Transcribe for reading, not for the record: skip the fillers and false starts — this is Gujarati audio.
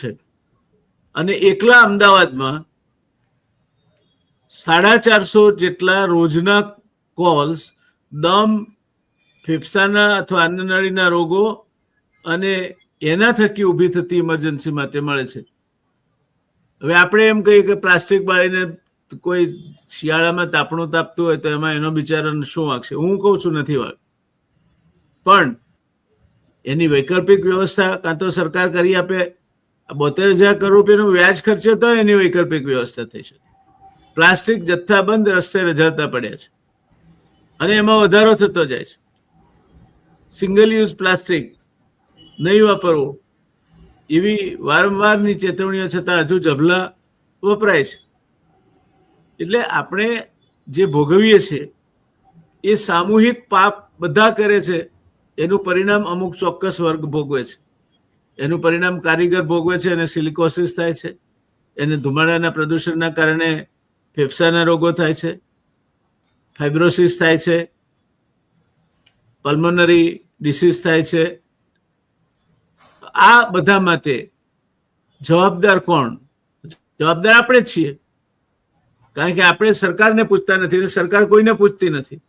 છે અને એકલા અમદાવાદમાં 450 જેટલા રોજના કોલ્સ દમ, ફેફસાના અથવા અન્નનળીના રોગો અને એના થકી ઊભી થતી ઇમરજન્સી માટે મળે છે. હવે આપણે એમ કહીએ કે પ્લાસ્ટિક બાળીને કોઈ શિયાળામાં તાપણું તાપતું હોય તો એમાં એનો બિચારાને શું વાગશે? હું કહું છું નથી વાગ, પણ એની વૈકલ્પિક વ્યવસ્થા કાં તો સરકાર કરી આપે. 72,000 કરોડ રૂપિયાનો વ્યાજ ખર્ચે તો એની વૈકલ્પિક વ્યવસ્થા થઈ શકે. પ્લાસ્ટિક જથ્થાબંધ રસ્તે રઝળતા પડ્યા છે અને એમાં વધારો થતો જાય છે. સિંગલ યુઝ પ્લાસ્ટિક નહીં વાપરવું એવી વારંવારની ચેતવણીઓ છતાં હજુ જબલા વપરાય છે. એટલે આપણે જે ભોગવીએ છીએ એ સામૂહિક પાપ બધા કરે છે. એનું પરિણામ અમુક ચોક્કસ વર્ગ ભોગવે છે. એનું પરિણામ કારીગર ભોગવે છે અને સિલિકોસિસ થાય છે. એને ધુમાડાના પ્રદૂષણના કારણે ફેફસાના રોગો થાય છે, ફાઇબ્રોસિસ થાય છે, પલ્મોનરી ડિસીઝ થાય છે. આ બધા માટે જવાબદાર કોણ? જવાબદાર આપણે જ છીએ, કારણ કે આપણે સરકારને પૂછતા નથી, સરકાર કોઈને પૂછતી નથી.